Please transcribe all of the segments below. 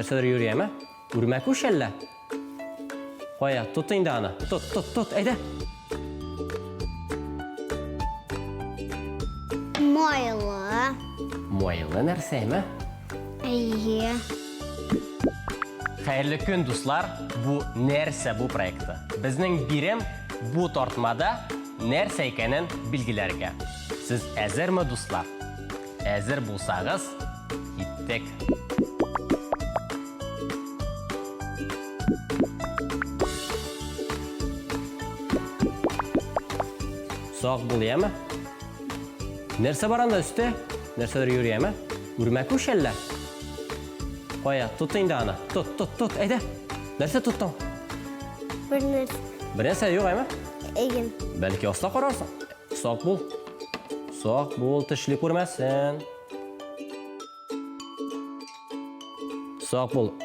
Нәрсәдер йөргәнме? Үрмәк ушәллә. Кая, тот инде аны. Тот, әйдә. Майлы. Майлы нәрсәме? Әйе. Хәерле көн, дуслар. Бу нәрсә бу проекты. Безнең бирем бу тартмада нәрсә икәнен билгеләргә. Сез әзерме, дуслар? Әзер булсагыз, киттек. Сак бул, яме? Нәрсә бар анда өстә? Нәрсәдер йөри, яме? Үрмәк ушәллә. Кая, тот инде аны. Тот, әйдә. Нәрсә тоттың? Bir нәрсә. Бер нәрсә юк, яме? Еген. Бәлки аста карарсың. Сак бул. Сак бул, тешли күрмәсен. Сак бул.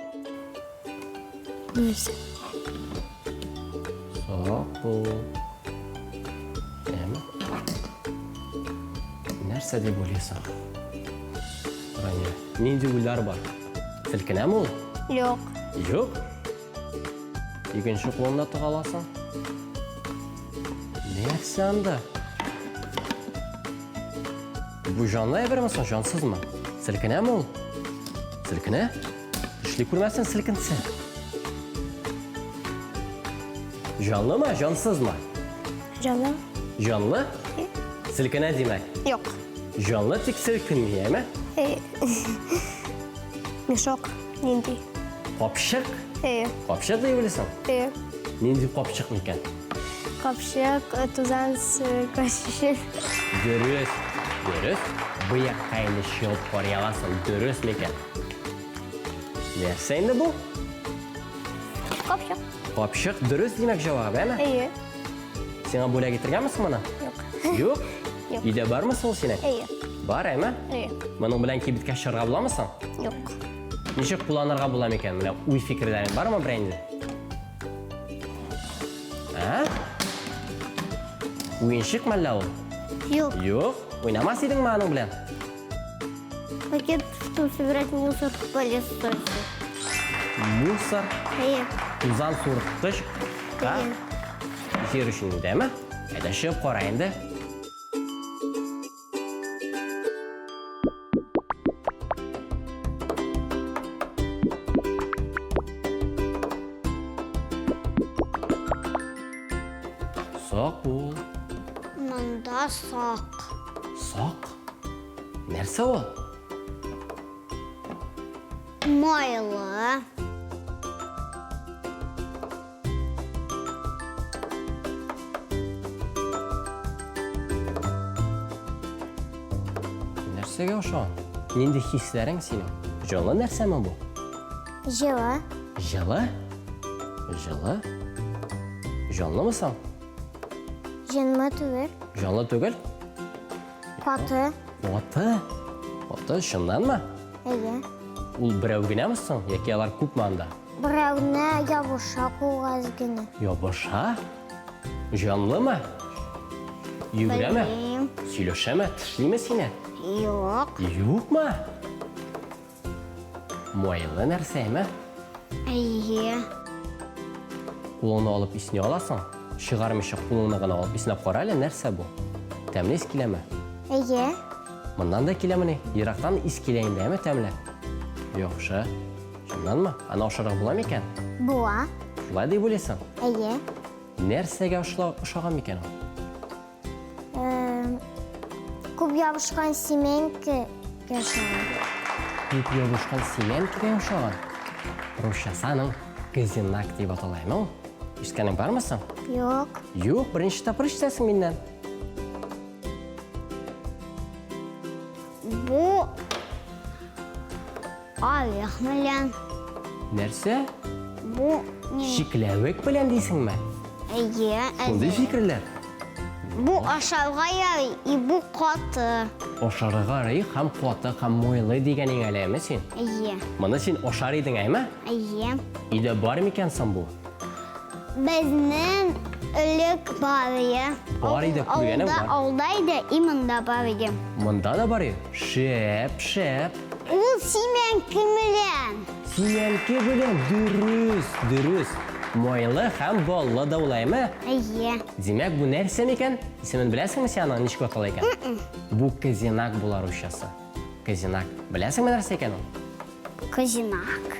Нәрсә. Сак бул. Нәрсә дип уйлыйсың? Рания, нинди уйлар бар? Селкенәме ул? Юк. Юк. Икенче кулыңда тыгаласың. Нәрсә анда? Бу җанлы әйберме, җансызмы? Селкенәме ул? Селкенә? Эшли күрмәсен селкенсә. Җанлымы, җансызмы? Җанлы? Җанлы? Селкенә димәк. Юк. Җанлы тик селкенми, яме? Мешок. Нинди? Капчык? Капчык дип уйлыйсың? Нинди капчык микән? Капчык, тузан кашышы. Дөрес. Быяк кайны чылып карыяласың, дөрес микән? Нәрсә инде бу? Капчык. Капчык дөрес димәк җавабы, әме? Сиңа бүләк итергәнмесең моны? Юк. Юк? Юк. Өйдә бармы соң синең? Бар, әме? Моның белән кибеткә чыгарга буламысың? Юк. Ничек кулланырга була микән? Менә уй фикерләрең бармы бренди? Уенчыкмы әллә ул? Юк. Юк. Уйнамас идеңме аның белән? Пакет, чтобы собирать мусор в пылесосе. Мусор, тузан сурыткыч. Җир эчендәме? Әйдә чыгып кара инде. Сак бул. Монда сак. Сак? Нәрсә ул? Майлы. Нәрсәгә ошаган? Нинди хисләрең синең? Җылы нәрсәме бу? Жылы. Җылы? Җылы? Җанлымысың? Җанлы түгел. Җанлы түгел? Каты. Аты, чыннанмы? Ул берәү генәмесең, яки алар күпме анда? Берәүне ябыша куйган генә. Ябыша? Җанлымы? Йөгерәме? Белмим. Сөйләшәме? Тешлиме сине? Юк. Юкмы? Майлы нәрсәме? Әйе. Кулыңны алып исне аласың? Чыгармыйча кулыңны гына алып иснәп кара әле, нәрсә бу? Тәмле ис киләме? Әйе. Моннан да киләмени? Ерактан ис килә индеме тәмле? Яхшы. Чыннанмы? Ана ошарак була микән? Буа. Шулай дип уйлыйсың? Әйе. Нәрсәгә ошаган микән ул? Күп ябышкан семенке яшаган. Күп ябышкан семенкегә ошаган? Русчасаның кызынак дип аталаймы ул? Ишеткәнең бармы соң? Юк. Юк, беренче тапкыр ишетәсең миннән. Бу аяк белән. Нәрсә? Бу Шикләвек белән дисеңме? әйе. Шундый фикерләр. Бу ашауга ярый, и бу каты. Ашарга ярый һәм каты һәм майлы дигәнең әлеме син? Әйе. Моны син ашар идең, әйме? Әйе. Өйдә бар микән соң бу? Безнең элек бар иде. Бар иде, күргәнем бар. Алда иде, и монда бар иде. Монда да бар. Шәп. Ул семенке белән. Синенке белән дөрес. Майлы һәм баллы да улаймы? Әйе. Димәк, бу нәрсә микән? Исемен беләсеңме син аның ничек атала икән? Бу казинак була русчасы. Казинак. Беләсеңме нәрсә икән ул? Козинак.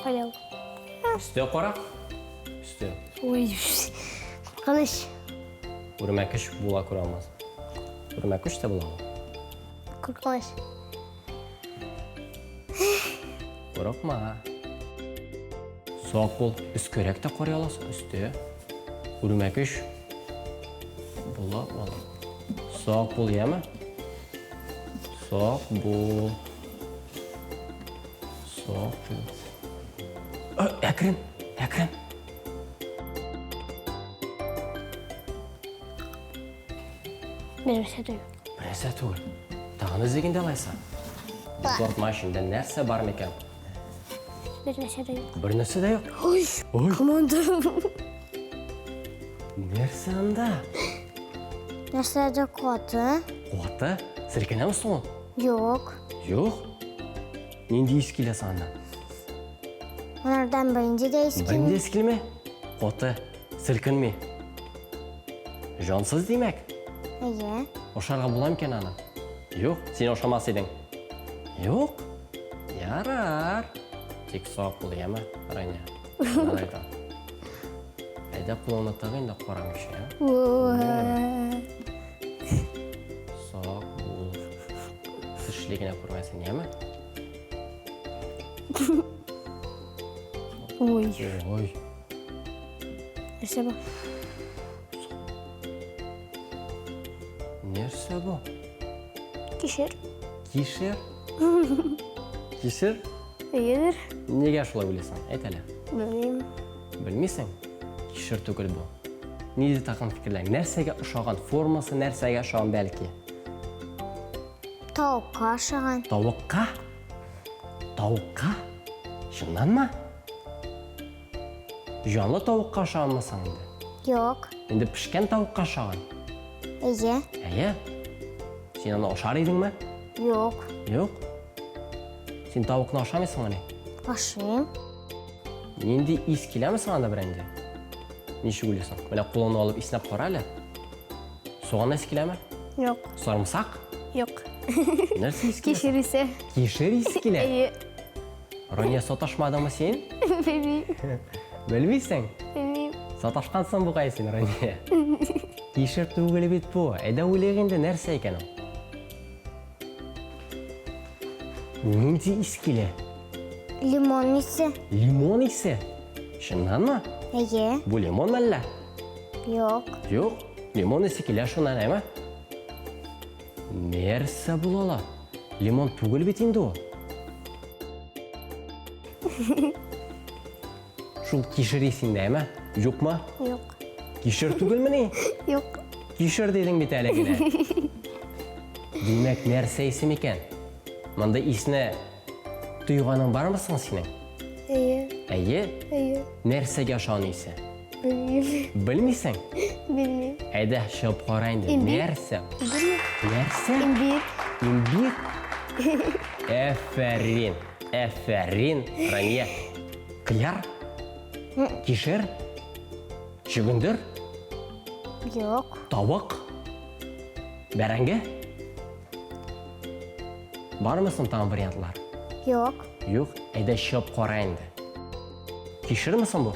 Қаяу. Өстә кара. Өстә. Ой, қаныш. Үрмәкеш була күрә алмас. Үрмәкеш тә була. Қаныш. Коркма. Сак бул. Өскәрәк тә карый аласың. Өстә. Үрмәкеш була. Сак бул, яме? Сак бул. Сак бул. Әкрен. Бермесе түгел. Берсе түгел. Тагын эзегендә алайсың. Спорт машинада нәрсә бар микән? Бермесе түгел. Бер нәрсә дә юк. Ой, команда. Нәрсә анда? Нәрсәдә коты? Куаты? Сиркенәме соң? Yok. Юк. Нинди ис килә санда? Onlardan birinci de eski. Бинде ис килме? Куаты сиркенми. Жансыз димәк. Әйе. Ошарга була микән аны? Юк, син ошамас идең. Юк. Ярар. Тик сак бул, яме? Райня. Алайда. Әйдә кулыңны тыгы инде карамыйча, я? Сак бул. Тишлегенә күрмәсен, яме? Ой. Ой. Нәрсә bu? Нәрсә бу? Кишер. Кишер? Кишер? Әйедер. Нигә шулай уйлыйсың? Әйт әле. Білмеймін. Білмейсің? Кишер түгел бу. Ниде тақын фикерләң? Нәрсәгә ошаган? Формасы нәрсәгә ошаган бәлки? Тауыққа ашаған. Тавыкка? Тавыкка? Шуннанмы? Жанлы тавыкка ошаганмысың инде? Yok. Инде пешкән тавыкка ошаган? Әйе. Әйе. Син аны ашар идеңме? Yok. Юк. Син тавыкны ашамыйсың аны? Ашайым. Нинди ис киләме сиңа анда берәнде? Ничек уйлыйсың? Менә кулыңны алып иснәп кара әле. Суган ис киләме? Yok. Сарымсак? Yok. Нәрсә ис килә? Кишер ise. Кишер ис килә. Әйе. Рания саташмадыңмы син? Білмеймін. Белмисең? Білмеймін. Саташкансың бугай син, Рания. Кишер түгел бит бу. Әйдә уйлыйк инде нәрсә икән ул? Нинди ис килә? Limon ise. Лимон исе. Шуннанмы? Әйе. Бу лимонмы әллә? Yok. Юк, лимон исе килә шуннан, әйме? Нәрсә булала? Лимон түгел бит инде ул. Шул кишер исендә, әйме? Юкмы? Yok. Кишер түгелме ни? Yok. Кишер дидең бит әле генә. Димәк, нәрсә исе микән? Монда исне тойганың бармы соң синең? Әйе. Әйе, Әйе. нәрсәгә ошаган исе? Білмеймін. Белмисең? Білмеймін. Әйдә, чыгып кара инде. Имбир. Нәрсә? Білмеймін. Нәрсә? Имбир. Имбир? Әфәрин. Әфәрин, Рания. Кыяр? Кишер? Чөгендер? Yok. Тавык? Бәрәңге? Бармысың тагын вариантлар? Yok. Юк, әйдә чыгып кара инде. Кишермисең бу?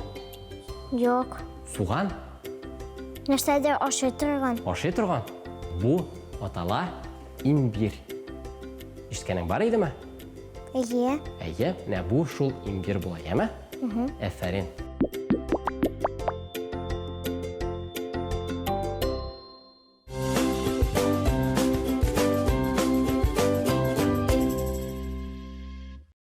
Yok. Суган? Нәрсәдә ашай торган. Ашый торган? Бу атала имбир. Ишеткәнең бар идеме? Әйе. Әйе, менә бу шул имбир була, яме? Әфәрин.